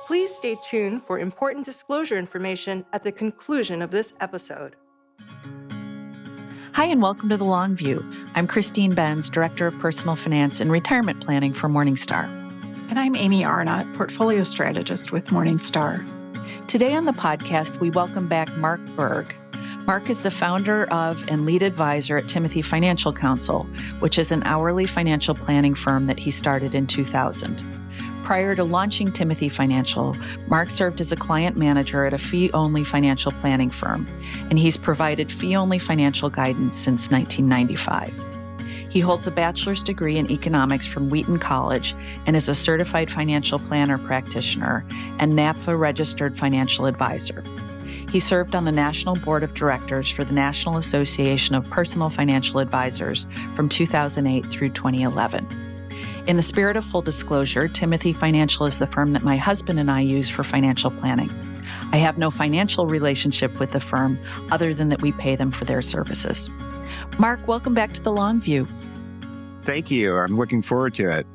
Please stay tuned for important disclosure information at the conclusion of this episode. Hi, and welcome to The Long View. I'm Christine Benz, Director of Personal Finance and Retirement Planning for Morningstar. And I'm Amy Arnott, Portfolio Strategist with Morningstar. Today on the podcast, we welcome back Mark Berg. Mark is the founder of and lead advisor at Timothy Financial Counsel, which is an hourly financial planning firm that he started in 2000. Prior to launching Timothy Financial, Mark served as a client manager at a fee-only financial planning firm, and he's provided fee-only financial guidance since 1995. He holds a bachelor's degree in economics from Wheaton College and is a certified financial planner practitioner and NAPFA registered financial advisor. He served on the National Board of Directors for the National Association of Personal Financial Advisors from 2008 through 2011. In the spirit of full disclosure, Timothy Financial is the firm that my husband and I use for financial planning. I have no financial relationship with the firm other than that we pay them for their services. Mark, welcome back to The Long View. Thank you. I'm looking forward to it.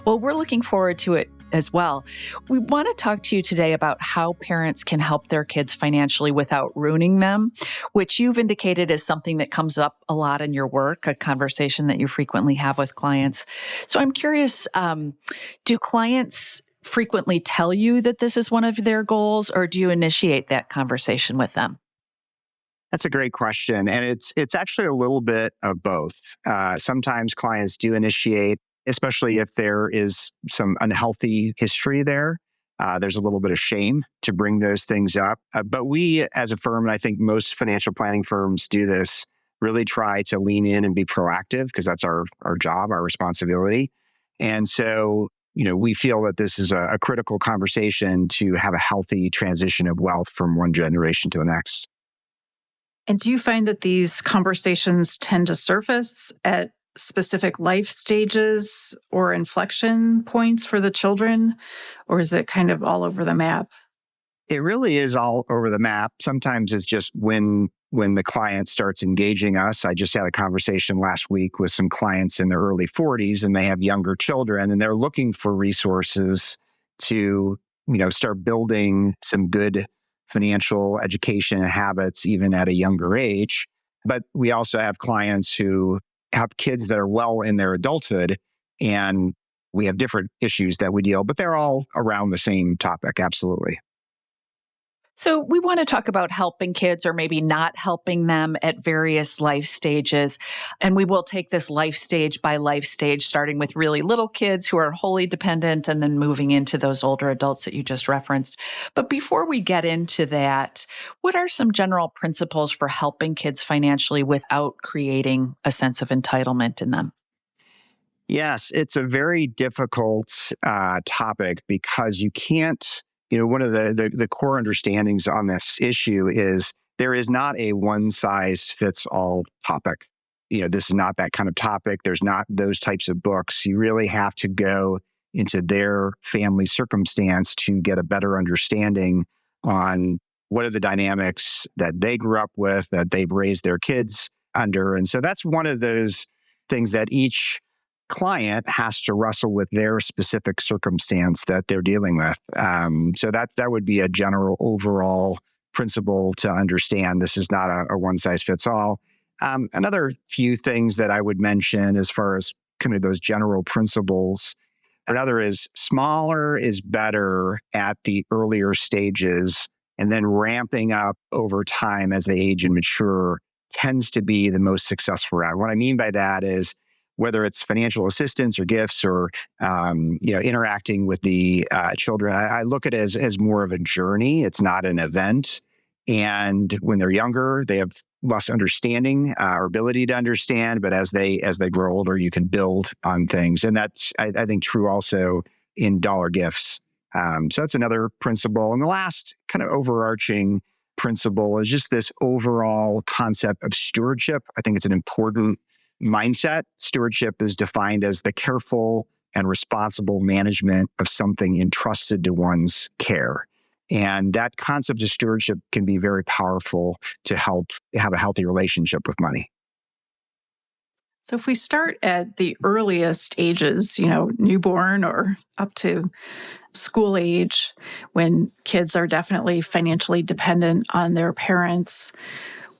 Well, we're looking forward to it as well. We want to talk to you today about how parents can help their kids financially without ruining them, which you've indicated is something that comes up a lot in your work, a conversation that you frequently have with clients. So I'm curious, do clients frequently tell you that this is one of their goals, or do you initiate that conversation with them? That's a great question. And it's actually a little bit of both. Sometimes clients do initiate, especially if there is some unhealthy history there. There's a little bit of shame to bring those things up. But we, as a firm, and I think most financial planning firms do this, really try to lean in and be proactive because that's our job, our responsibility. And so, we feel that this is a critical conversation to have a healthy transition of wealth from one generation to the next. And do you find that these conversations tend to surface at specific life stages or inflection points for the children, or is it kind of all over the map? It really is all over the map. Sometimes it's just when the client starts engaging us. I just had a conversation last week with some clients in their early 40s, and they have younger children, and they're looking for resources to, start building some good financial education habits even at a younger age. But we also have clients who have kids that are well in their adulthood, and we have different issues that we deal, but they're all around the same topic. Absolutely. So we want to talk about helping kids or maybe not helping them at various life stages. And we will take this life stage by life stage, starting with really little kids who are wholly dependent and then moving into those older adults that you just referenced. But before we get into that, what are some general principles for helping kids financially without creating a sense of entitlement in them? Yes, it's a very difficult topic because you can't. One of the core understandings on this issue is there is not a one-size-fits-all topic. This is not that kind of topic. There's not those types of books. You really have to go into their family circumstance to get a better understanding on what are the dynamics that they grew up with, that they've raised their kids under. And so that's one of those things that each client has to wrestle with their specific circumstance that they're dealing with. So that would be a general overall principle to understand. This is not a one-size-fits-all. Another few things that I would mention as far as kind of those general principles. Another is smaller is better at the earlier stages, and then ramping up over time as they age and mature tends to be the most successful route. What I mean by that is whether it's financial assistance or gifts or interacting with the children, I look at it as more of a journey. It's not an event. And when they're younger, they have less understanding or ability to understand. But as they grow older, you can build on things, and that's I think true also in dollar gifts. So that's another principle. And the last kind of overarching principle is just this overall concept of stewardship. I think it's an important mindset. Stewardship is defined as the careful and responsible management of something entrusted to one's care. And that concept of stewardship can be very powerful to help have a healthy relationship with money. So if we start at the earliest ages, newborn or up to school age, when kids are definitely financially dependent on their parents,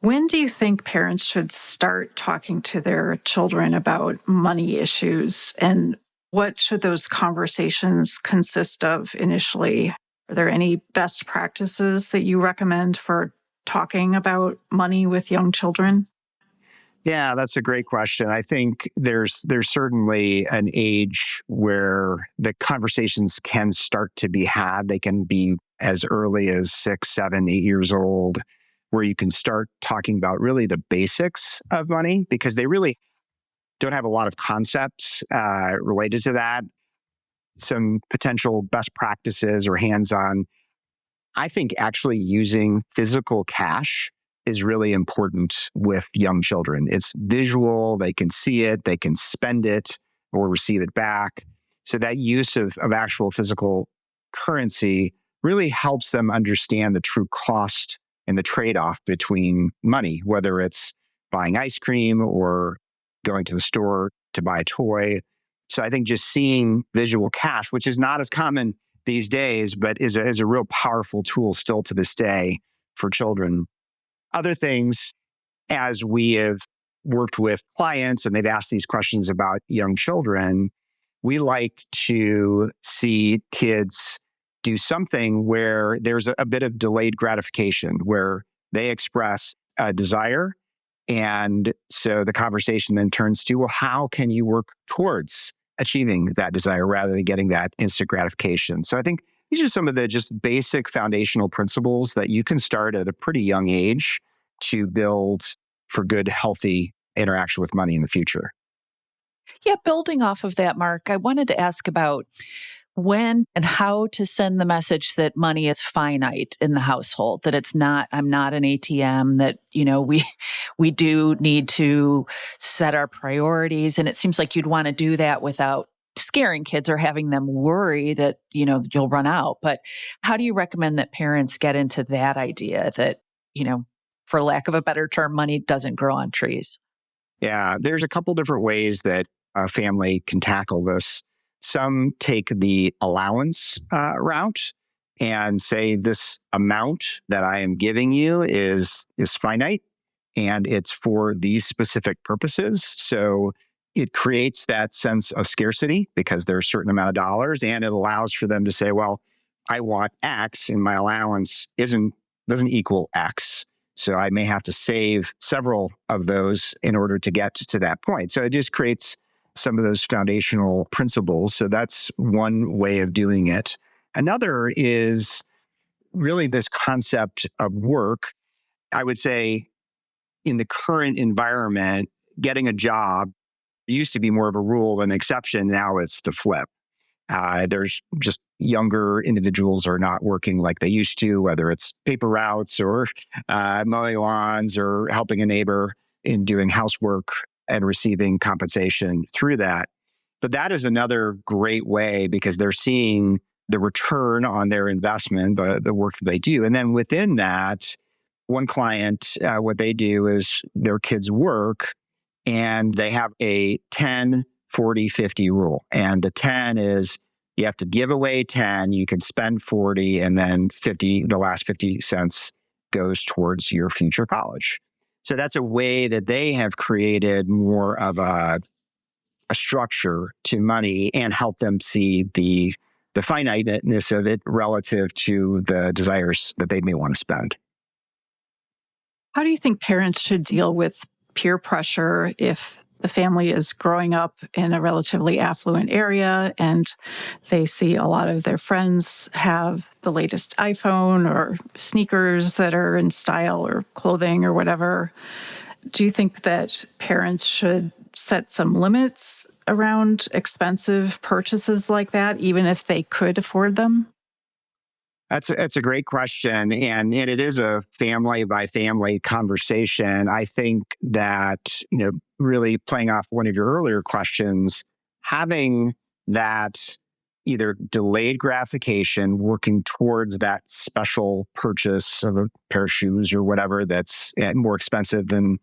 when do you think parents should start talking to their children about money issues? And what should those conversations consist of initially? Are there any best practices that you recommend for talking about money with young children? Yeah, that's a great question. I think there's certainly an age where the conversations can start to be had. They can be as early as 6, 7, 8 years old, where you can start talking about really the basics of money because they really don't have a lot of concepts related to that. Some potential best practices or hands-on. I think actually using physical cash is really important with young children. It's visual, they can see it, they can spend it or receive it back. So that use of actual physical currency really helps them understand the true cost and the trade-off between money, whether it's buying ice cream or going to the store to buy a toy. So I think just seeing visual cash, which is not as common these days, but is a real powerful tool still to this day for children. Other things, as we have worked with clients and they've asked these questions about young children, we like to see kids do something where there's a bit of delayed gratification, where they express a desire. And so the conversation then turns to, well, how can you work towards achieving that desire rather than getting that instant gratification? So I think these are some of the just basic foundational principles that you can start at a pretty young age to build for good, healthy interaction with money in the future. Yeah, building off of that, Mark, I wanted to ask about when and how to send the message that money is finite in the household, that I'm not an ATM, that, we do need to set our priorities. And it seems like you'd want to do that without scaring kids or having them worry that, you'll run out. But how do you recommend that parents get into that idea that, for lack of a better term, money doesn't grow on trees? Yeah, there's a couple different ways that a family can tackle this. Some take the allowance route and say this amount that I am giving you is finite and it's for these specific purposes. So it creates that sense of scarcity because there's a certain amount of dollars, and it allows for them to say, well, I want X and my allowance doesn't equal X. So I may have to save several of those in order to get to that point. So it just creates some of those foundational principles. So that's one way of doing it. Another is really this concept of work. I would say in the current environment, getting a job used to be more of a rule than an exception. Now it's the flip. There's just younger individuals are not working like they used to, whether it's paper routes or mowing lawns or helping a neighbor in doing housework and receiving compensation through that. But that is another great way because they're seeing the return on their investment, the work that they do. And then within that, one client, what they do is their kids work and they have a 10, 40, 50 rule. And the 10 is you have to give away 10, you can spend 40, and then 50, the last 50 cents goes towards your future college. So that's a way that they have created more of a structure to money and help them see the finiteness of it relative to the desires that they may want to spend. How do you think parents should deal with peer pressure if the family is growing up in a relatively affluent area and they see a lot of their friends have the latest iPhone or sneakers that are in style or clothing or whatever? Do you think that parents should set some limits around expensive purchases like that, even if they could afford them? That's a great question. And it is a family by family conversation. I think that, really playing off one of your earlier questions, having that either delayed gratification, working towards that special purchase of a pair of shoes or whatever that's more expensive than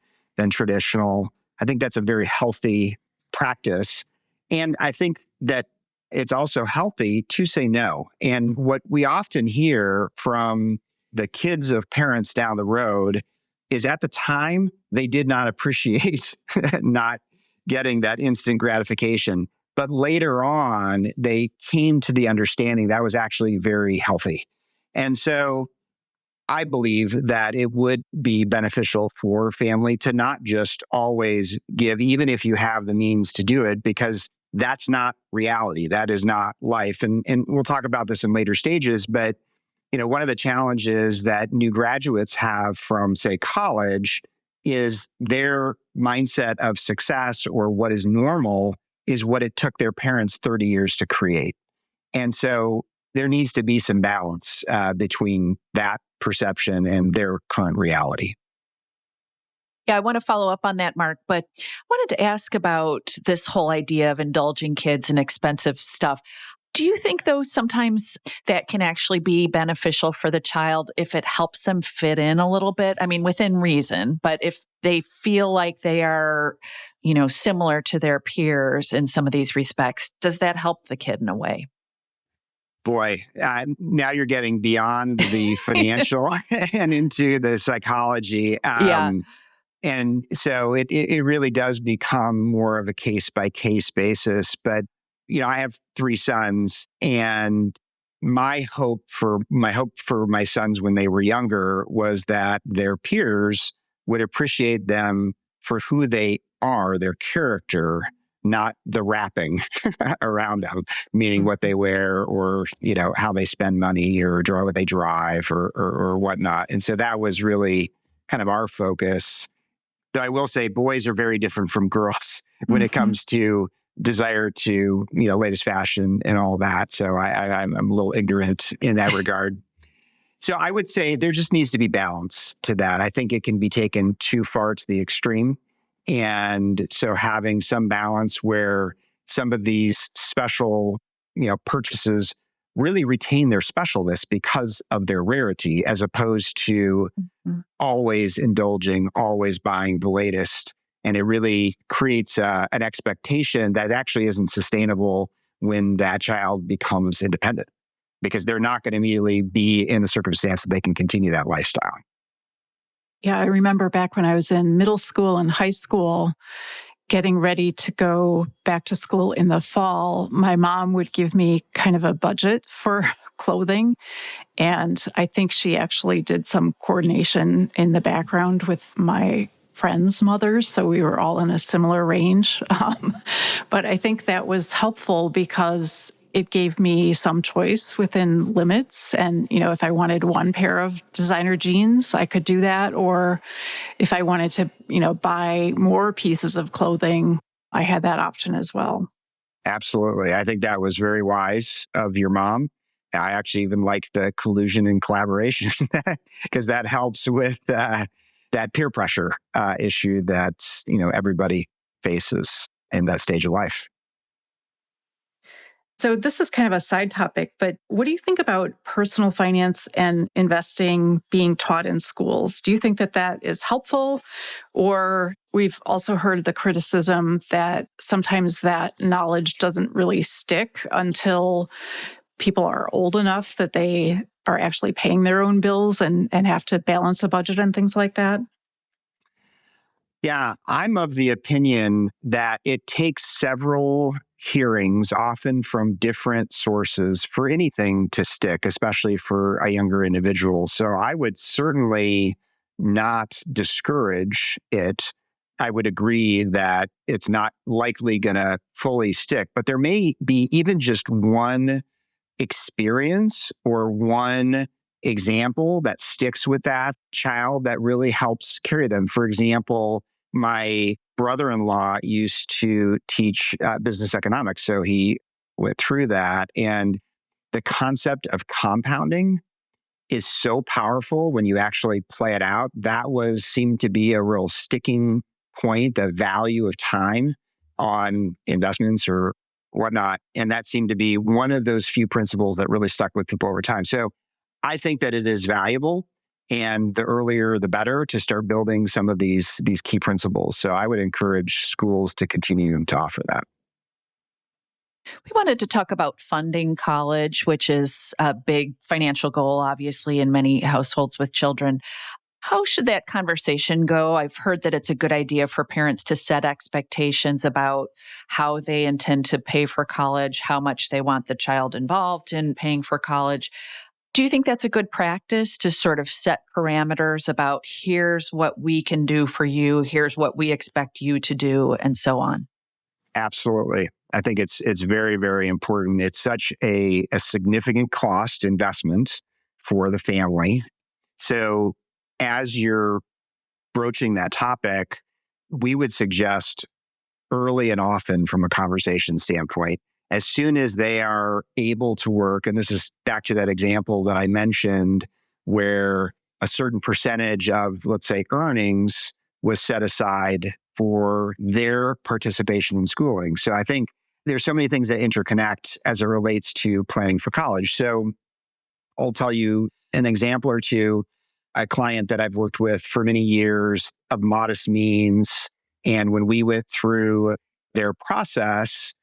traditional, I think that's a very healthy practice. And I think that it's also healthy to say no. And what we often hear from the kids of parents down the road is at the time, they did not appreciate not getting that instant gratification. But later on, they came to the understanding that was actually very healthy. And so I believe that it would be beneficial for family to not just always give, even if you have the means to do it, because that's not reality. That is not life. And we'll talk about this in later stages, but one of the challenges that new graduates have from, say, college is their mindset of success or what is normal is what it took their parents 30 years to create. And so there needs to be some balance between that perception and their current reality. Yeah, I want to follow up on that, Mark, but I wanted to ask about this whole idea of indulging kids in expensive stuff. Do you think, though, sometimes that can actually be beneficial for the child if it helps them fit in a little bit? I mean, within reason, but if they feel like they are, similar to their peers in some of these respects, does that help the kid in a way? Boy, now you're getting beyond the financial and into the psychology. Yeah. And so it really does become more of a case by case basis. But, I have 3 sons, and my hope for my sons when they were younger was that their peers would appreciate them for who they are, their character, not the wrapping around them, meaning what they wear or, how they spend money or what they drive or whatnot. And so that was really kind of our focus. Though I will say boys are very different from girls when it comes to desire to, latest fashion and all that. So I'm a little ignorant in that regard. So I would say there just needs to be balance to that. I think it can be taken too far to the extreme. And so having some balance where some of these special, purchases really retain their specialness because of their rarity, as opposed to always indulging, always buying the latest. And it really creates an expectation that actually isn't sustainable when that child becomes independent, because they're not going to immediately be in the circumstance that they can continue that lifestyle. Yeah, I remember back when I was in middle school and high school, getting ready to go back to school in the fall, my mom would give me kind of a budget for clothing. And I think she actually did some coordination in the background with my friends' mothers. So we were all in a similar range. But I think that was helpful because it gave me some choice within limits. And, if I wanted one pair of designer jeans, I could do that. Or if I wanted to, buy more pieces of clothing, I had that option as well. Absolutely. I think that was very wise of your mom. I actually even like the collusion and collaboration because that helps with that peer pressure issue that, everybody faces in that stage of life. So this is kind of a side topic, but what do you think about personal finance and investing being taught in schools? Do you think that that is helpful? Or we've also heard the criticism that sometimes that knowledge doesn't really stick until people are old enough that they are actually paying their own bills and have to balance a budget and things like that? Yeah, I'm of the opinion that it takes several hearings, often from different sources, for anything to stick, especially for a younger individual. So I would certainly not discourage it. I would agree that it's not likely going to fully stick, but there may be even just one experience or one example that sticks with that child that really helps carry them. For example, my brother-in-law used to teach business economics, so he went through that. And the concept of compounding is so powerful when you actually play it out. That seemed to be a real sticking point, the value of time on investments or whatnot. And that seemed to be one of those few principles that really stuck with people over time. So I think that it is valuable. And the earlier, the better to start building some of these key principles. So I would encourage schools to continue to offer that. We wanted to talk about funding college, which is a big financial goal, obviously, in many households with children. How should that conversation go? I've heard that it's a good idea for parents to set expectations about how they intend to pay for college, how much they want the child involved in paying for college. Do you think that's a good practice to sort of set parameters about here's what we can do for you, here's what we expect you to do, and so on? Absolutely. I think it's very, very important. It's such a significant cost investment for the family. So as you're broaching that topic, we would suggest early and often from a conversation standpoint, as soon as they are able to work, and this is back to that example that I mentioned where a certain percentage of, let's say, earnings was set aside for their participation in schooling. So I think there's so many things that interconnect as it relates to planning for college. So I'll tell you an example or two. A client that I've worked with for many years of modest means. And when we went through their process,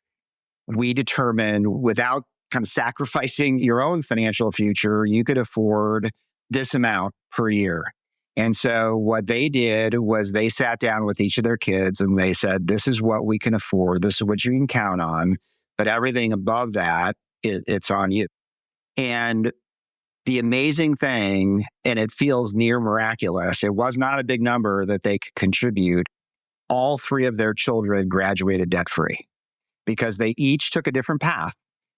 we determined without kind of sacrificing your own financial future, you could afford this amount per year. And so what they did was they sat down with each of their kids and they said, this is what we can afford. This is what you can count on. But everything above that, it's on you. And the amazing thing, and it feels near miraculous, it was not a big number that they could contribute. All three of their children graduated debt-free because they each took a different path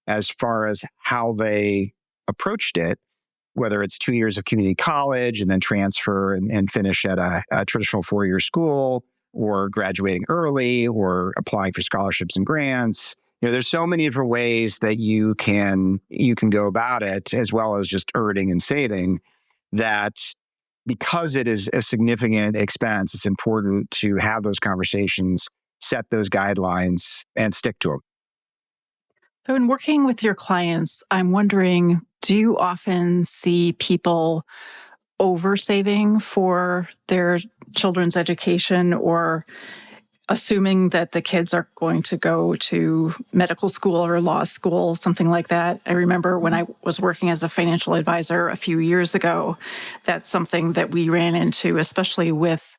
as far as how they approached it, whether it's 2 years of community college and then transfer and finish at a traditional 4-year school, or graduating early, or applying for scholarships and grants. There's so many different ways that you can go about it, as well as just earning and saving, that because it is a significant expense, it's important to have those conversations, set those guidelines, and stick to them. So, in working with your clients, I'm wondering, do you often see people oversaving for their children's education, or assuming that the kids are going to go to medical school or law school, something like that? I remember when I was working as a financial advisor a few years ago, that's something that we ran into, especially with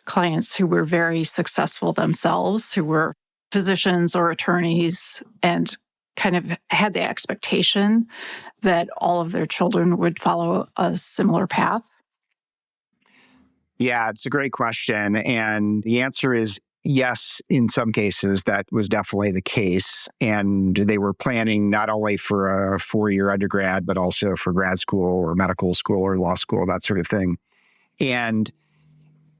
clients who were very successful themselves, who were physicians or attorneys, and kind of had the expectation that all of their children would follow a similar path. Yeah, it's a great question. And the answer is yes, in some cases, that was definitely the case. And they were planning not only for a 4-year undergrad, but also for grad school or medical school or law school, that sort of thing. And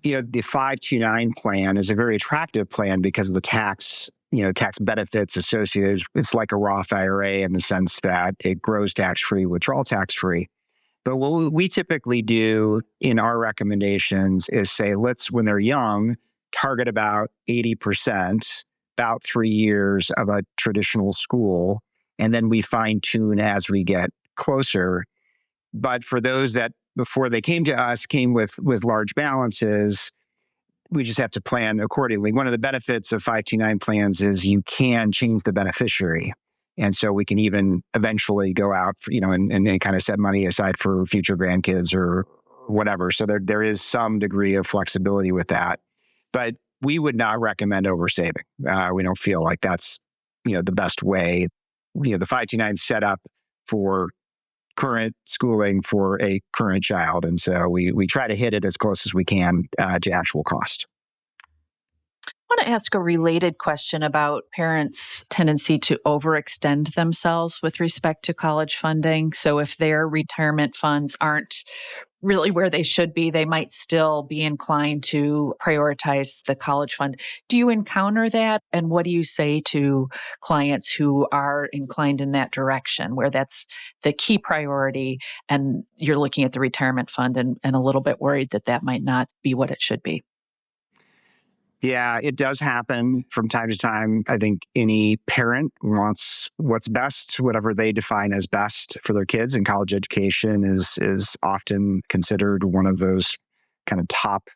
the 529 plan is a very attractive plan because of the tax benefits associated. It's like a Roth IRA in the sense that it grows tax-free, withdrawal tax-free. But what we typically do in our recommendations is say, when they're young, target about 80%, about 3 years of a traditional school, and then we fine tune as we get closer. But for those that before they came to us came with large balances, we just have to plan accordingly. One of the benefits of 529 plans is you can change the beneficiary. And so we can even eventually go out, and kind of set money aside for future grandkids or whatever. So there is some degree of flexibility with that. But we would not recommend oversaving. We don't feel like that's, the best way. The 529 is set up for current schooling for a current child. And so we try to hit it as close as we can to actual cost. I want to ask a related question about parents' tendency to overextend themselves with respect to college funding. So if their retirement funds aren't really where they should be, they might still be inclined to prioritize the college fund. Do you encounter that? And what do you say to clients who are inclined in that direction, where that's the key priority and you're looking at the retirement fund and a little bit worried that might not be what it should be? Yeah, it does happen from time to time. I think any parent wants what's best, whatever they define as best for their kids, and college education is often considered one of those kind of top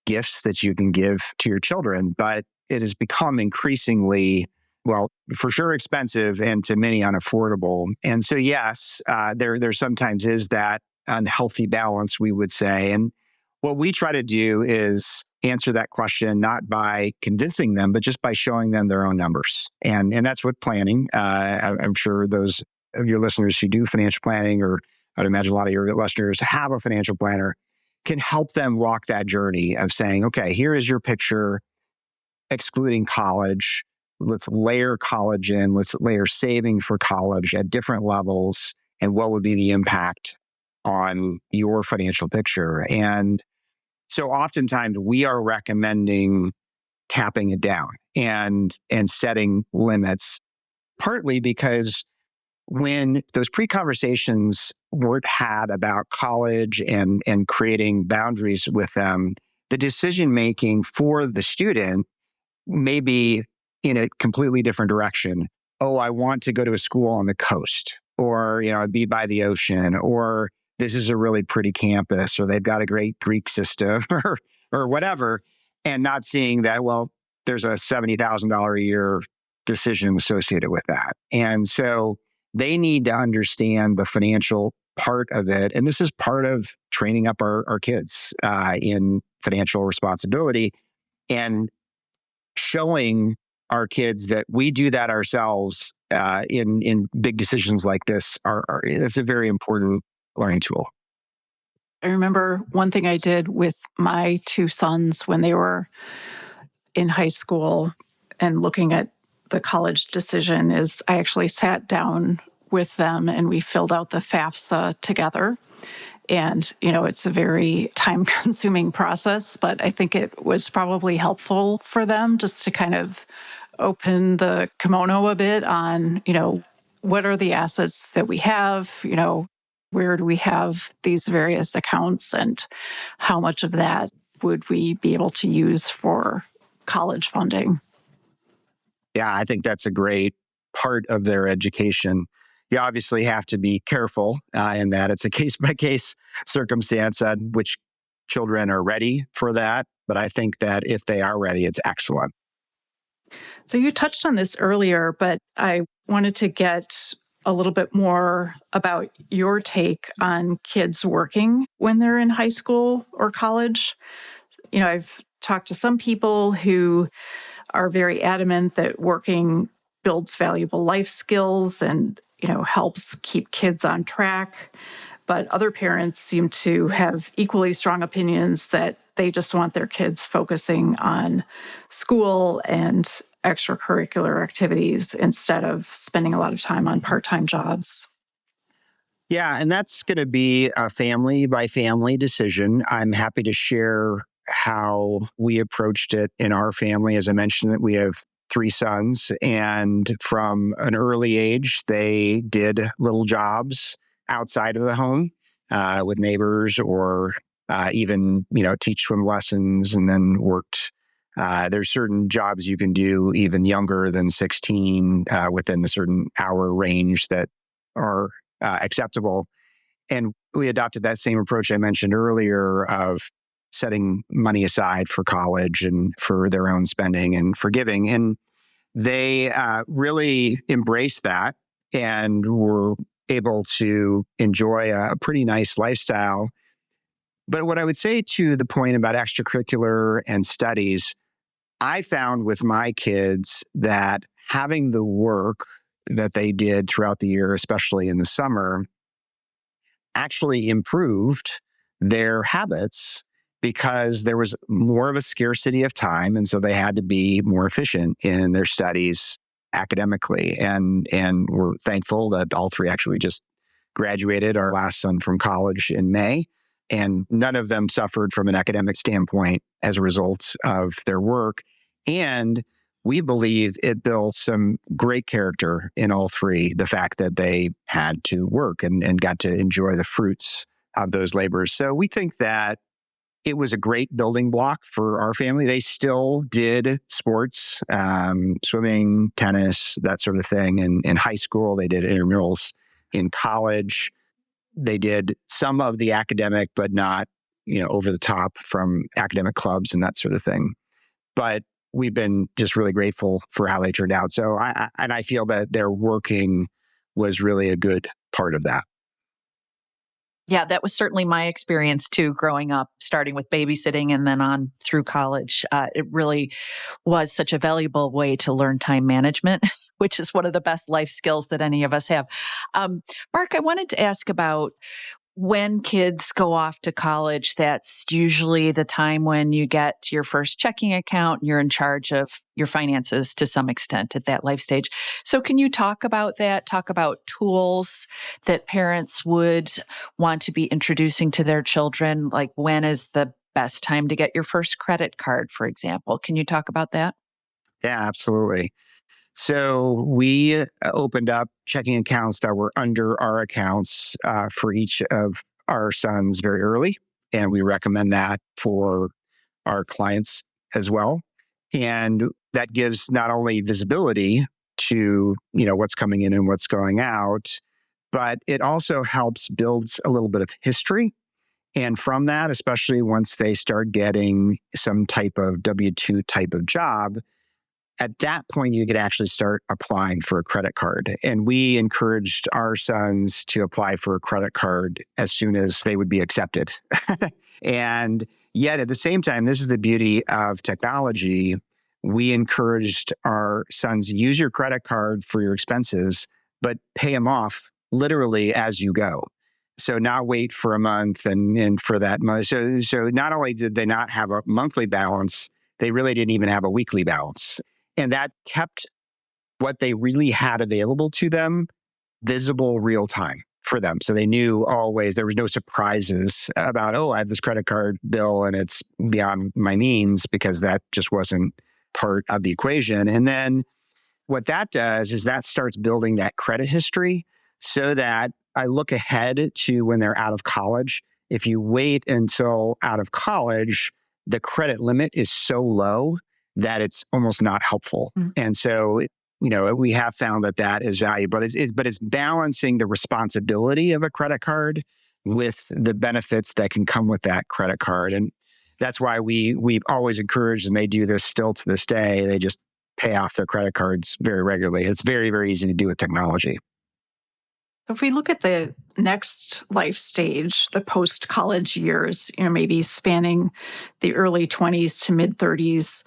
gifts that you can give to your children. But it has become increasingly, well, for sure expensive and to many unaffordable. And so, yes, there sometimes is that unhealthy balance, we would say. And what we try to do is answer that question not by convincing them, but just by showing them their own numbers. And that's what planning. I'm sure those of your listeners who do financial planning, or I'd imagine a lot of your listeners have a financial planner, can help them walk that journey of saying, okay, here is your picture, excluding college. Let's layer college in. Let's layer saving for college at different levels. And what would be the impact on your financial picture? And so oftentimes we are recommending tapping it down and setting limits, partly because when those pre-conversations weren't had about college and creating boundaries with them, the decision making for the student may be in a completely different direction. Oh, I want to go to a school on the coast, or be by the ocean, or this is a really pretty campus, or they've got a great Greek system, or whatever, and not seeing that, well, there's a $70,000 a year decision associated with that. And so they need to understand the financial part of it. And this is part of training up our kids in financial responsibility, and showing our kids that we do that ourselves in big decisions like this. It's a very important learning tool. I remember one thing I did with my two sons when they were in high school and looking at the college decision is I actually sat down with them and we filled out the FAFSA together. And, it's a very time-consuming process, but I think it was probably helpful for them just to kind of open the kimono a bit on, what are the assets that we have, where do we have these various accounts, and how much of that would we be able to use for college funding? Yeah, I think that's a great part of their education. You obviously have to be careful in that it's a case-by-case circumstance on which children are ready for that. But I think that if they are ready, it's excellent. So you touched on this earlier, but I wanted to get a little bit more about your take on kids working when they're in high school or college. I've talked to some people who are very adamant that working builds valuable life skills and, helps keep kids on track. But other parents seem to have equally strong opinions that they just want their kids focusing on school and extracurricular activities instead of spending a lot of time on part-time jobs. Yeah, and that's going to be a family by family decision. I'm happy to share how we approached it in our family. As I mentioned, that we have three sons, and from an early age, they did little jobs outside of the home with neighbors, or even teach swim lessons, and then worked. There's certain jobs you can do even younger than 16 within a certain hour range that are acceptable. And we adopted that same approach I mentioned earlier of setting money aside for college and for their own spending and for giving. And they really embraced that and were able to enjoy a pretty nice lifestyle. But what I would say to the point about extracurricular and studies, I found with my kids that having the work that they did throughout the year, especially in the summer, actually improved their habits because there was more of a scarcity of time. And so they had to be more efficient in their studies academically. And we're thankful that all three actually just graduated, our last son from college in May. And none of them suffered from an academic standpoint as a result of their work. And we believe it built some great character in all three, the fact that they had to work and got to enjoy the fruits of those labors. So we think that it was a great building block for our family. They still did sports, swimming, tennis, that sort of thing. In high school, they did intramurals. In college, they did some of the academic, but not, over the top from academic clubs and that sort of thing. But we've been just really grateful for how they turned out. So I feel that their working was really a good part of that. Yeah, that was certainly my experience too, growing up, starting with babysitting and then on through college. It really was such a valuable way to learn time management, which is one of the best life skills that any of us have. Mark, I wanted to ask about when kids go off to college. That's usually the time when you get your first checking account and you're in charge of your finances to some extent at that life stage. So can you talk about that? Talk about tools that parents would want to be introducing to their children? Like, when is the best time to get your first credit card, for example? Can you talk about that? Yeah, absolutely. So we opened up checking accounts that were under our accounts for each of our sons very early. And we recommend that for our clients as well. And that gives not only visibility to, what's coming in and what's going out, but it also helps build a little bit of history. And from that, especially once they start getting some type of W-2 type of job, at that point, you could actually start applying for a credit card. And we encouraged our sons to apply for a credit card as soon as they would be accepted. And yet at the same time, this is the beauty of technology. We encouraged our sons, use your credit card for your expenses, but pay them off literally as you go. So not wait for a month and for that month. So not only did they not have a monthly balance, they really didn't even have a weekly balance. And that kept what they really had available to them visible real time for them. So they knew always, there was no surprises about, I have this credit card bill and it's beyond my means, because that just wasn't part of the equation. And then what that does is that starts building that credit history so that I look ahead to when they're out of college. If you wait until out of college, the credit limit is so low that it's almost not helpful. Mm-hmm. And so, we have found that is valuable, but it's balancing the responsibility of a credit card with the benefits that can come with that credit card. And that's why we've always encouraged, and they do this still to this day, they just pay off their credit cards very regularly. It's very, very easy to do with technology. If we look at the next life stage, the post-college years, maybe spanning the early 20s to mid-30s,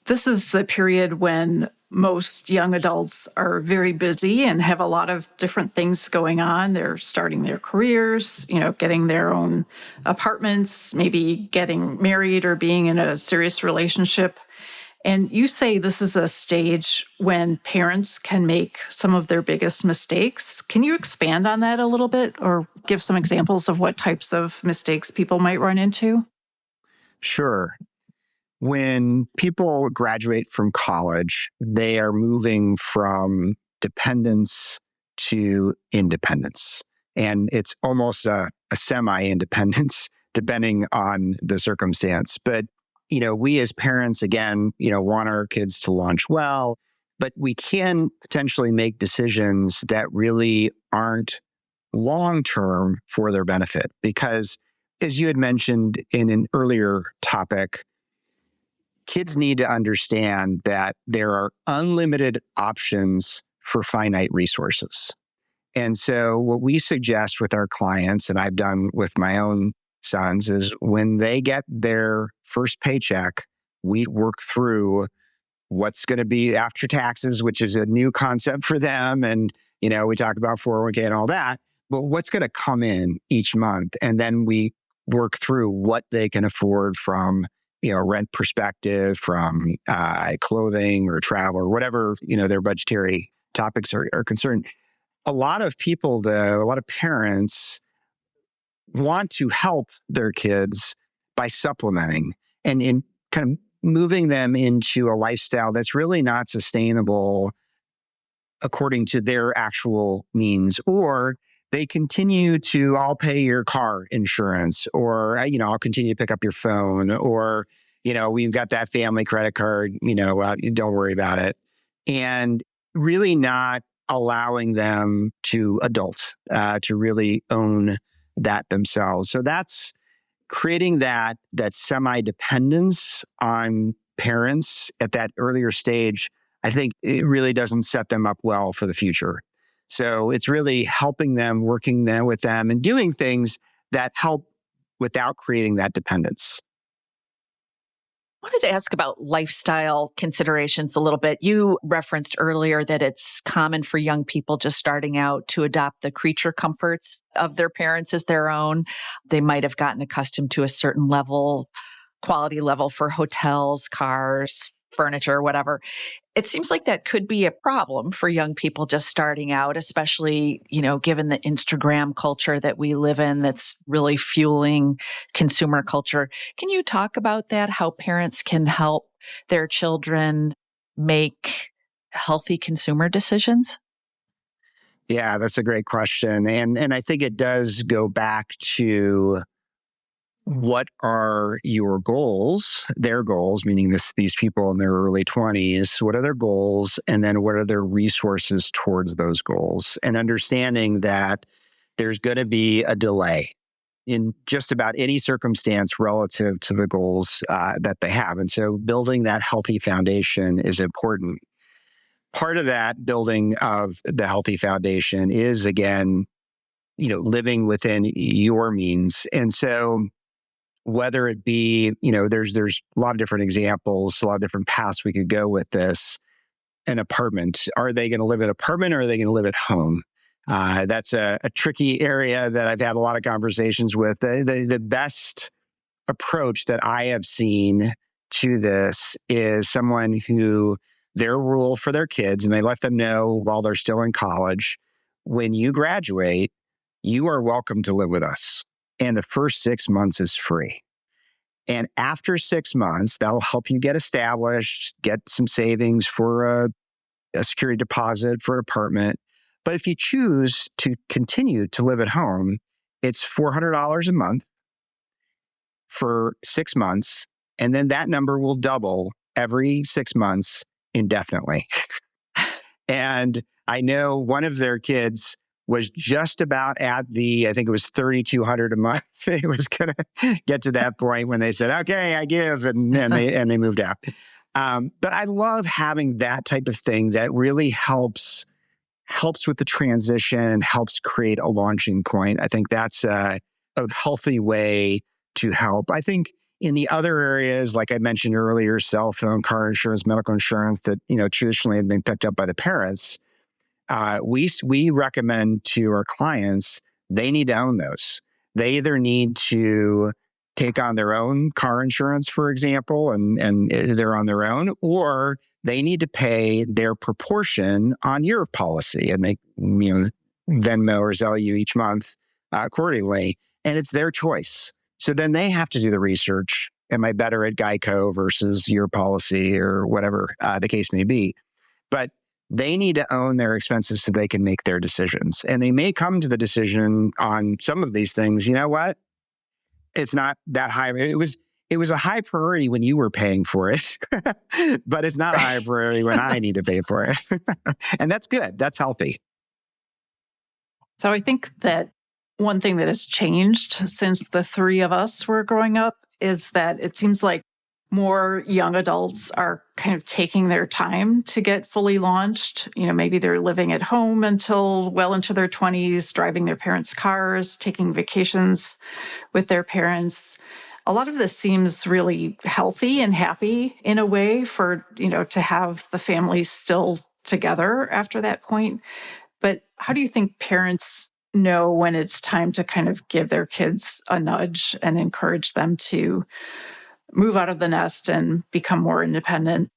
this is the period when most young adults are very busy and have a lot of different things going on. They're starting their careers, getting their own apartments, maybe getting married or being in a serious relationship. And you say this is a stage when parents can make some of their biggest mistakes. Can you expand on that a little bit, or give some examples of what types of mistakes people might run into? Sure. When people graduate from college, they are moving from dependence to independence. And it's almost a semi-independence, depending on the circumstance. But we as parents, again, want our kids to launch well, but we can potentially make decisions that really aren't long-term for their benefit. Because as you had mentioned in an earlier topic, kids need to understand that there are unlimited options for finite resources. And so what we suggest with our clients, and I've done with my own sons, is when they get their first paycheck, we work through what's going to be after taxes, which is a new concept for them. And, we talk about 401k and all that, but what's going to come in each month. And then we work through what they can afford from, rent perspective, from clothing or travel or whatever, their budgetary topics are concerned. A lot of people, though, a lot of parents want to help their kids by supplementing and in kind of moving them into a lifestyle that's really not sustainable according to their actual means, or they continue to, I'll pay your car insurance, or, I'll continue to pick up your phone, or, we've got that family credit card, don't worry about it. And really not allowing them to adult, to really own that themselves. So that's creating that semi-dependence on parents at that earlier stage. I think it really doesn't set them up well for the future. So it's really helping them, working them with them, and doing things that help without creating that dependence. I wanted to ask about lifestyle considerations a little bit. You referenced earlier that it's common for young people just starting out to adopt the creature comforts of their parents as their own. They might have gotten accustomed to a certain quality level for hotels, cars, furniture, whatever. It seems like that could be a problem for young people just starting out, especially, given the Instagram culture that we live in that's really fueling consumer culture. Can you talk about that, how parents can help their children make healthy consumer decisions? Yeah, that's a great question. And I think it does go back to what are your goals, their goals, meaning these people in their early 20s, what are their goals? And then what are their resources towards those goals? And understanding that there's going to be a delay in just about any circumstance relative to the goals that they have. And so building that healthy foundation is important. Part of that building of the healthy foundation is, again, living within your means. And so whether it be, there's a lot of different examples, a lot of different paths we could go with this. An apartment. Are they going to live in an apartment, or are they going to live at home? That's a tricky area that I've had a lot of conversations with. The best approach that I have seen to this is someone who their rule for their kids, and they let them know while they're still in college, when you graduate, you are welcome to live with us. And the first 6 months is free. And after 6 months, that'll help you get established, get some savings for a security deposit for an apartment. But if you choose to continue to live at home, it's $400 a month for 6 months. And then that number will double every 6 months indefinitely. And I know one of their kids was just about at I think it was $3,200 a month. It was going to get to that point when they said, okay, I give, and they moved out. But I love having that type of thing that really helps with the transition and helps create a launching point. I think that's a healthy way to help. I think in the other areas, like I mentioned earlier, cell phone, car insurance, medical insurance, that traditionally had been picked up by the parents, we recommend to our clients, they need to own those. They either need to take on their own car insurance, for example, and they're on their own, or they need to pay their proportion on your policy and make Venmo or Zelle you each month accordingly. And it's their choice. So then they have to do the research. Am I better at Geico versus your policy, or whatever the case may be? But they need to own their expenses so they can make their decisions. And they may come to the decision on some of these things, you know what? It's not that high. It was a high priority when you were paying for it, but it's not a high priority when I need to pay for it. And that's good. That's healthy. So I think that one thing that has changed since the three of us were growing up is that it seems like more young adults are kind of taking their time to get fully launched. Maybe they're living at home until well into their 20s, driving their parents' cars, taking vacations with their parents. A lot of this seems really healthy and happy in a way for, to have the family still together after that point. But how do you think parents know when it's time to kind of give their kids a nudge and encourage them to move out of the nest and become more independent?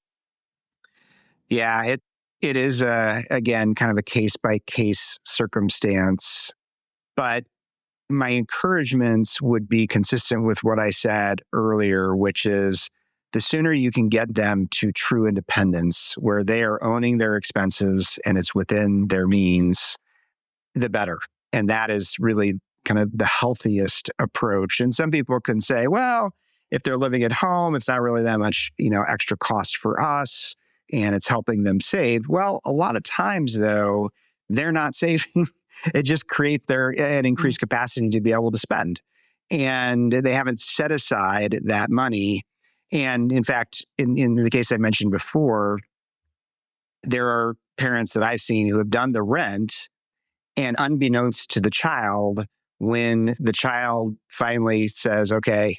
Yeah, it is, again, kind of a case-by-case circumstance. But my encouragements would be consistent with what I said earlier, which is the sooner you can get them to true independence, where they are owning their expenses and it's within their means, the better. And that is really kind of the healthiest approach. And some people can say, well, if they're living at home, it's not really that much, extra cost for us and it's helping them save. Well, a lot of times though, they're not saving. It just creates an increased capacity to be able to spend. And they haven't set aside that money. And in fact, in the case I mentioned before, there are parents that I've seen who have done the rent, and unbeknownst to the child, when the child finally says, okay,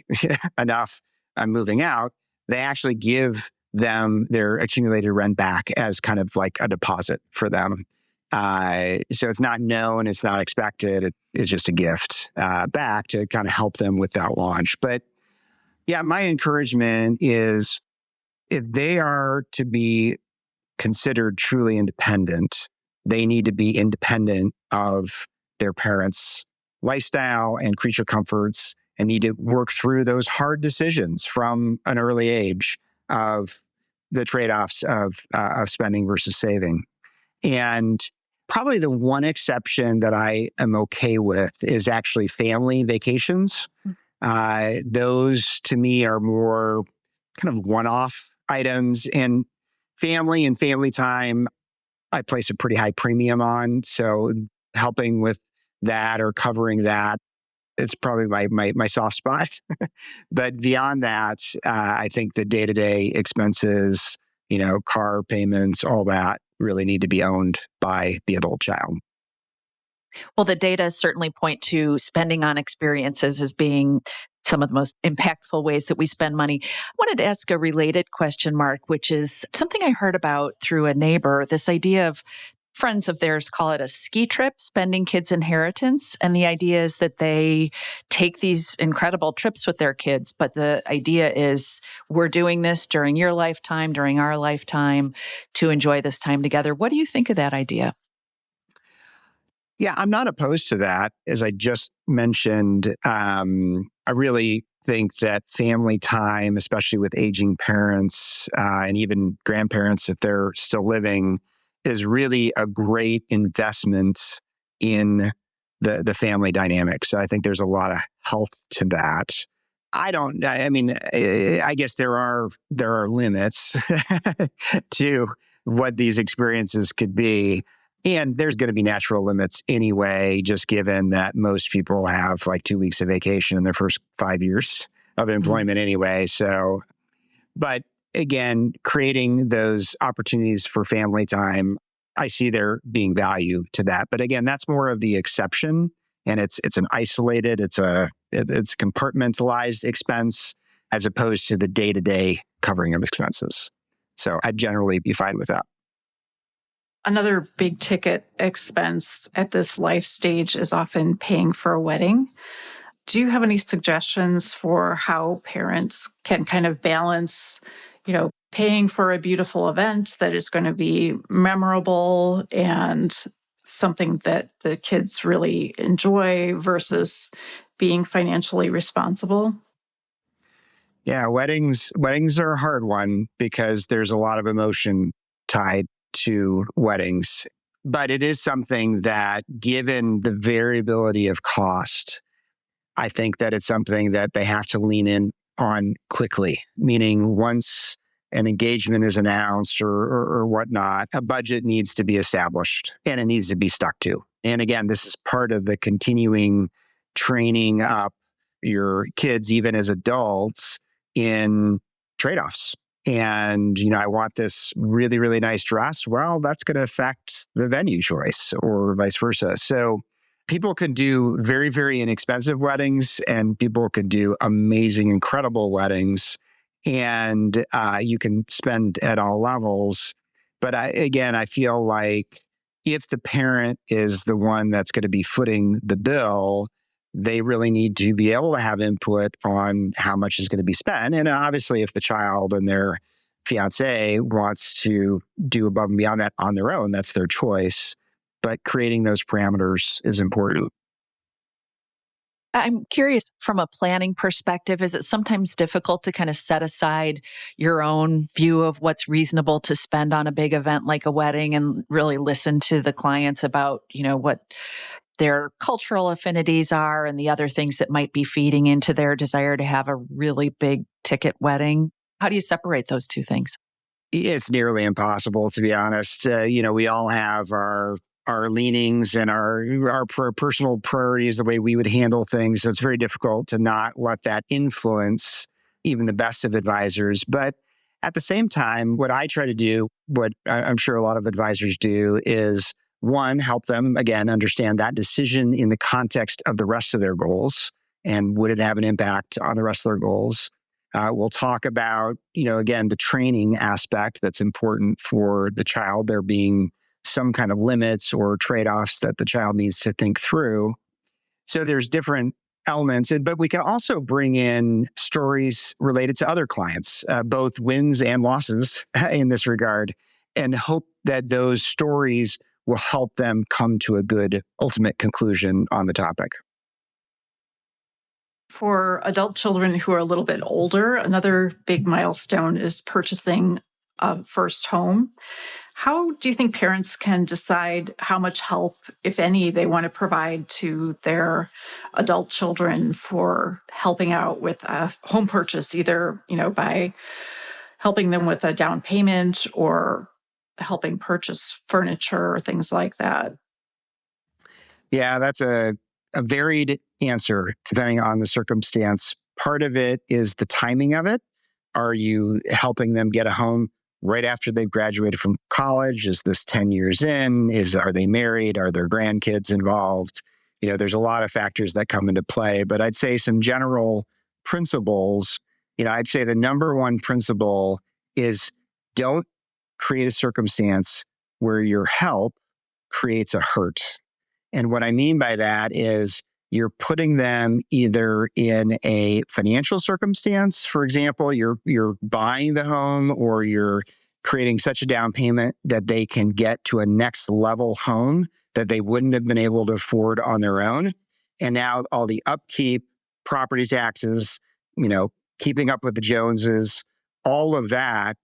enough, I'm moving out, they actually give them their accumulated rent back as kind of like a deposit for them. So it's not known, it's not expected, it's just a gift back to kind of help them with that launch. But yeah, my encouragement is if they are to be considered truly independent, they need to be independent of their parents' lifestyle and creature comforts and need to work through those hard decisions from an early age of the trade-offs of spending versus saving. And probably the one exception that I am okay with is actually family vacations. Those to me are more kind of one-off items, and family time, I place a pretty high premium on. So helping with that or covering that, it's probably my soft spot. But beyond that, I think the day-to-day expenses, car payments, all that really need to be owned by the adult child. Well, the data certainly point to spending on experiences as being some of the most impactful ways that we spend money. I wanted to ask a related question, Mark, which is something I heard about through a neighbor, this idea of friends of theirs call it a ski trip, spending kids' inheritance. And the idea is that they take these incredible trips with their kids. But the idea is we're doing this during your lifetime, during our lifetime to enjoy this time together. What do you think of that idea? Yeah, I'm not opposed to that. As I just mentioned, I really think that family time, especially with aging parents and even grandparents, if they're still living, is really a great investment in the family dynamic. So I think there's a lot of health to that. I guess there are limits to what these experiences could be. And there's going to be natural limits anyway, just given that most people have like 2 weeks of vacation in their first 5 years of employment anyway. So, but again, creating those opportunities for family time, I see there being value to that. But again, that's more of the exception, and it's an isolated, it's compartmentalized expense as opposed to the day-to-day covering of expenses. So I'd generally be fine with that. Another big ticket expense at this life stage is often paying for a wedding. Do you have any suggestions for how parents can kind of balance, paying for a beautiful event that is going to be memorable and something that the kids really enjoy versus being financially responsible? Yeah, weddings are a hard one because there's a lot of emotion tied to weddings. But it is something that, given the variability of cost, I think that it's something that they have to lean in on quickly, meaning once an engagement is announced or whatnot, a budget needs to be established and it needs to be stuck to. And again, this is part of the continuing training up your kids, even as adults, in trade-offs. And, I want this really, really nice dress. Well, that's going to affect the venue choice or vice versa. So people can do very, very inexpensive weddings and people can do amazing, incredible weddings. And you can spend at all levels. But I feel like if the parent is the one that's going to be footing the bill, they really need to be able to have input on how much is going to be spent. And obviously, if the child and their fiance wants to do above and beyond that on their own, that's their choice. But creating those parameters is important. I'm curious from a planning perspective, is it sometimes difficult to kind of set aside your own view of what's reasonable to spend on a big event like a wedding and really listen to the clients about, what their cultural affinities are and the other things that might be feeding into their desire to have a really big ticket wedding? How do you separate those two things? It's nearly impossible, to be honest. We all have our leanings and our personal priorities, the way we would handle things. So it's very difficult to not let that influence even the best of advisors. But at the same time, what I try to do, what I'm sure a lot of advisors do, is one, help them, again, understand that decision in the context of the rest of their goals. And would it have an impact on the rest of their goals? We'll talk about, again, the training aspect that's important for the child. There being some kind of limits or trade-offs that the child needs to think through. So there's different elements, but we can also bring in stories related to other clients, both wins and losses in this regard, and hope that those stories will help them come to a good ultimate conclusion on the topic. For adult children who are a little bit older, another big milestone is purchasing a first home. How do you think parents can decide how much help, if any, they want to provide to their adult children for helping out with a home purchase, either, by helping them with a down payment or helping purchase furniture or things like that? Yeah, that's a varied answer depending on the circumstance. Part of it is the timing of it. Are you helping them get a home right after they've graduated from college? Is this 10 years in? Are they married? Are there grandkids involved? There's a lot of factors that come into play, but I'd say some general principles. I'd say the number one principle is don't create a circumstance where your help creates a hurt. And what I mean by that is you're putting them either in a financial circumstance. For example, you're buying the home, or you're creating such a down payment that they can get to a next level home that they wouldn't have been able to afford on their own. And now all the upkeep, property taxes, keeping up with the Joneses, all of that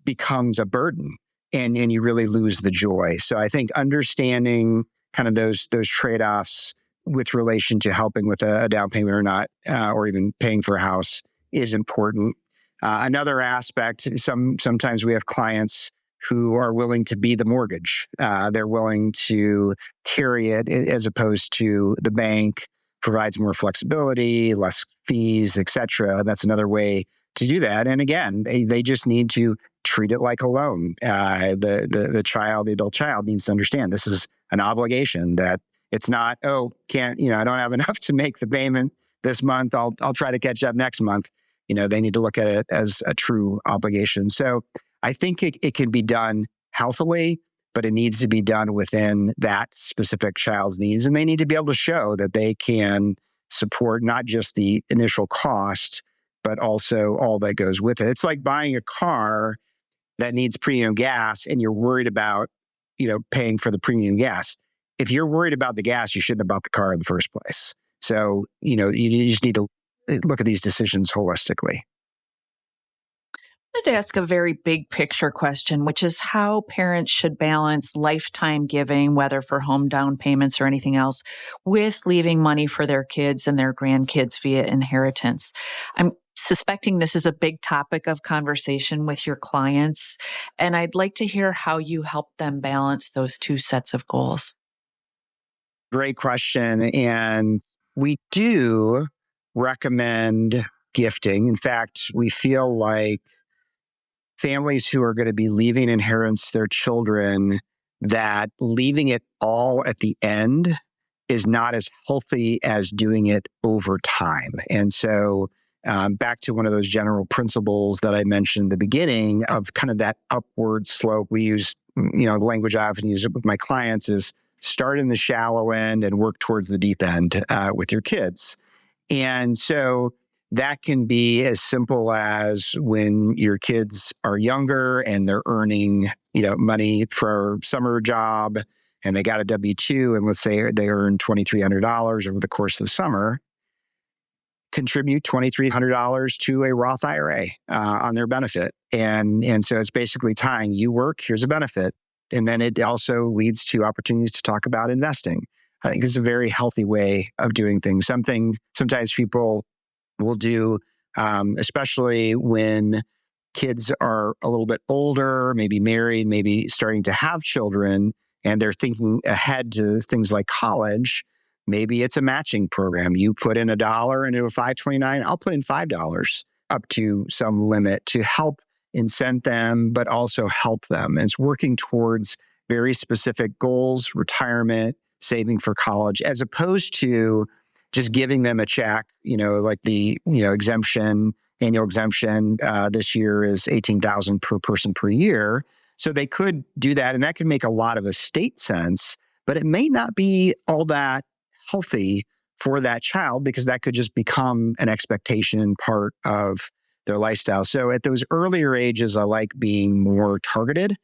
becomes a burden, and you really lose the joy. So I think understanding kind of those trade-offs with relation to helping with a down payment or not, or even paying for a house, is important. Another aspect, sometimes we have clients who are willing to be the mortgage. They're willing to carry it as opposed to the bank. Provides more flexibility, less fees, et cetera. That's another way to do that. And again, they just need to treat it like a loan. The adult child needs to understand this is an obligation, that it's not, I don't have enough to make the payment this month. I'll try to catch up next month. They need to look at it as a true obligation. So I think it can be done healthily, but it needs to be done within that specific child's needs. And they need to be able to show that they can support not just the initial cost, but also all that goes with it. It's like buying a car that needs premium gas and you're worried about, paying for the premium gas. If you're worried about the gas, you shouldn't have bought the car in the first place. So, you just need to look at these decisions holistically. I wanted to ask a very big picture question, which is how parents should balance lifetime giving, whether for home down payments or anything else, with leaving money for their kids and their grandkids via inheritance. I'm suspecting this is a big topic of conversation with your clients, and I'd like to hear how you help them balance those two sets of goals. Great question. And we do recommend gifting. In fact, we feel like families who are going to be leaving inheritance to their children, that leaving it all at the end is not as healthy as doing it over time. And so back to one of those general principles that I mentioned at the beginning of kind of that upward slope. We use, the language I often use with my clients is start in the shallow end and work towards the deep end with your kids. And so that can be as simple as when your kids are younger and they're earning, money for a summer job and they got a W-2, and let's say they earn $2,300 over the course of the summer, contribute $2,300 to a Roth IRA on their benefit. And so it's basically tying, you work, here's a benefit. And then it also leads to opportunities to talk about investing. I think this is a very healthy way of doing things. Sometimes people will do, especially when kids are a little bit older, maybe married, maybe starting to have children, and they're thinking ahead to things like college. Maybe it's a matching program. You put in $1 into a 529, I'll put in $5 up to some limit to help incent them, but also help them. And it's working towards very specific goals, retirement, saving for college, as opposed to just giving them a check, like the, annual exemption this year is $18,000 per person per year. So they could do that, and that could make a lot of estate sense, but it may not be all that healthy for that child because that could just become an expectation part of their lifestyle. So at those earlier ages, I like being more targeted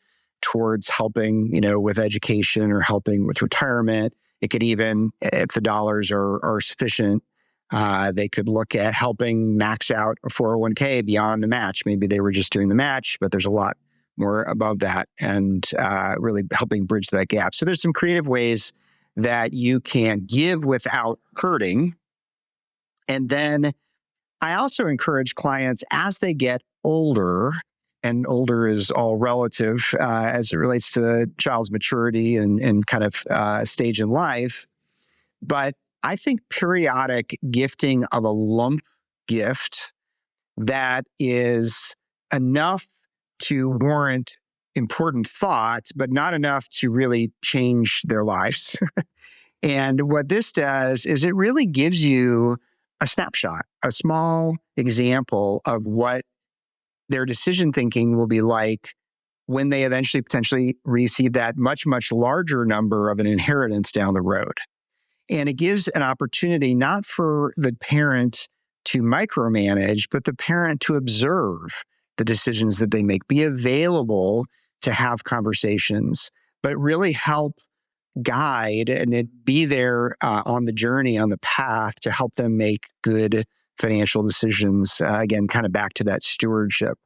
towards helping, with education or helping with retirement. It could even, if the dollars are sufficient, they could look at helping max out a 401k beyond the match. Maybe they were just doing the match, but there's a lot more above that, and really helping bridge that gap. So there's some creative ways that you can give without hurting. And then I also encourage clients as they get older, and older is all relative as it relates to the child's maturity and kind of stage in life. But I think periodic gifting of a lump gift that is enough to warrant important thoughts, but not enough to really change their lives. And what this does is it really gives you a snapshot, a small example of what their decision thinking will be like when they eventually potentially receive that much, much larger number of an inheritance down the road. And it gives an opportunity not for the parent to micromanage, but the parent to observe the decisions that they make, be available to have conversations, but really help guide and be there on the journey, on the path to help them make good financial decisions. Again, kind of back to that stewardship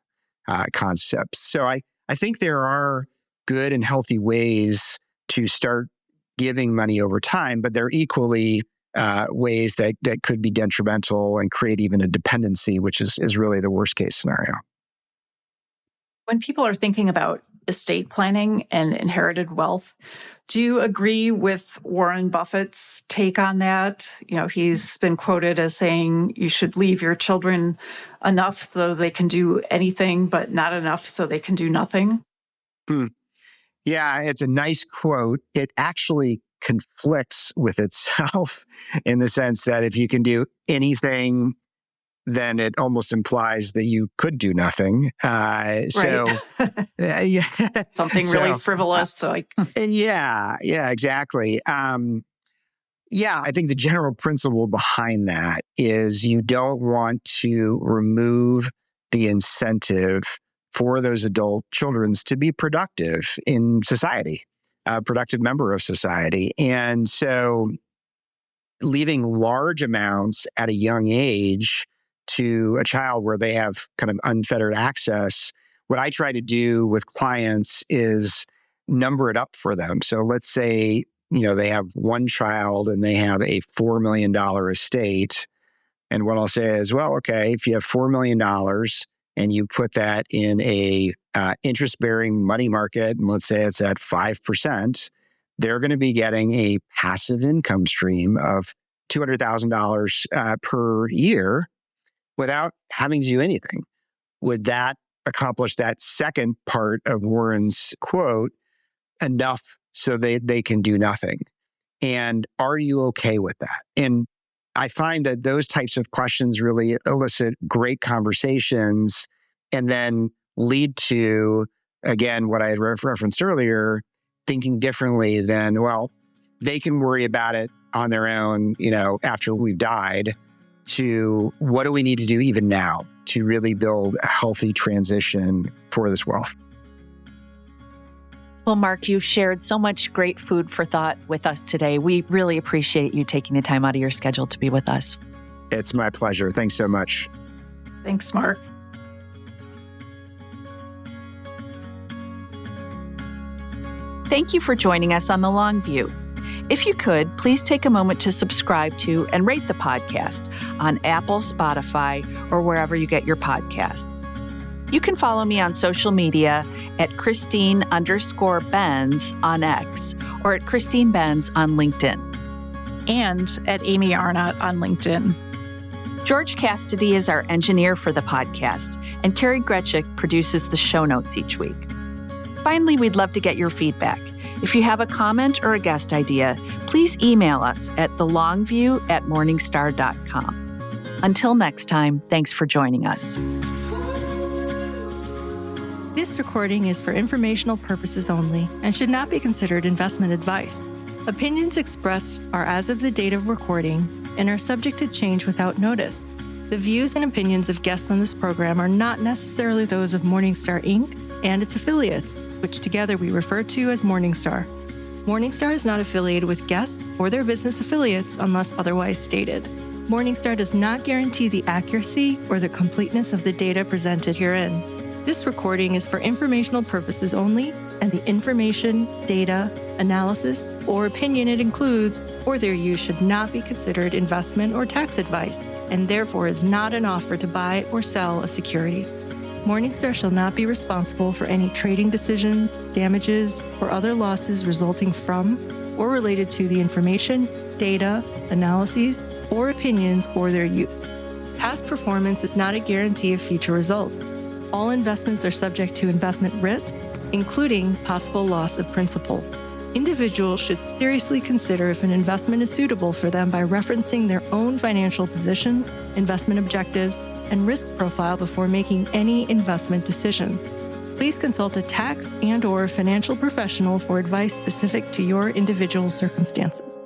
concept. So I think there are good and healthy ways to start giving money over time, but there are equally ways that could be detrimental and create even a dependency, which is really the worst case scenario. When people are thinking about estate planning and inherited wealth, do you agree with Warren Buffett's take on that? He's been quoted as saying you should leave your children enough so they can do anything, but not enough so they can do nothing. Yeah, it's a nice quote. It actually conflicts with itself in the sense that if you can do anything, then it almost implies that you could do nothing. So, yeah. Something really frivolous. Yeah, exactly. I think the general principle behind that is you don't want to remove the incentive for those adult children to be productive in society, a productive member of society. And so leaving large amounts at a young age to a child where they have kind of unfettered access, what I try to do with clients is number it up for them. So let's say, they have one child and they have a $4 million estate. And what I'll say is, well, okay, if you have $4 million and you put that in a interest-bearing money market, and let's say it's at 5%, they're going to be getting a passive income stream of $200,000 per year without having to do anything. Would that accomplish that second part of Warren's quote enough so they can do nothing? And are you okay with that? And I find that those types of questions really elicit great conversations and then lead to, again, what I had referenced earlier, thinking differently than, well, they can worry about it on their own, after we've died, to what do we need to do even now to really build a healthy transition for this wealth. Well, Mark, you've shared so much great food for thought with us today. We really appreciate you taking the time out of your schedule to be with us. It's my pleasure. Thanks so much. Thanks, Mark. Thank you for joining us on The Long View. If you could, please take a moment to subscribe to and rate the podcast on Apple, Spotify, or wherever you get your podcasts. You can follow me on social media at Christine_Benz on X or at Christine Benz on LinkedIn. And at Amy Arnott on LinkedIn. George Cassidy is our engineer for the podcast, and Carrie Gretschik produces the show notes each week. Finally, we'd love to get your feedback. If you have a comment or a guest idea, please email us at thelongview@morningstar.com. Until next time, thanks for joining us. This recording is for informational purposes only and should not be considered investment advice. Opinions expressed are as of the date of recording and are subject to change without notice. The views and opinions of guests on this program are not necessarily those of Morningstar, Inc. and its affiliates, which together we refer to as Morningstar. Morningstar is not affiliated with guests or their business affiliates unless otherwise stated. Morningstar does not guarantee the accuracy or the completeness of the data presented herein. This recording is for informational purposes only, and the information, data, analysis, or opinion it includes or their use should not be considered investment or tax advice, and therefore is not an offer to buy or sell a security. Morningstar shall not be responsible for any trading decisions, damages, or other losses resulting from or related to the information, data, analyses, or opinions or their use. Past performance is not a guarantee of future results. All investments are subject to investment risk, including possible loss of principal. Individuals should seriously consider if an investment is suitable for them by referencing their own financial position, investment objectives, and risk profile before making any investment decision. Please consult a tax and/or financial professional for advice specific to your individual circumstances.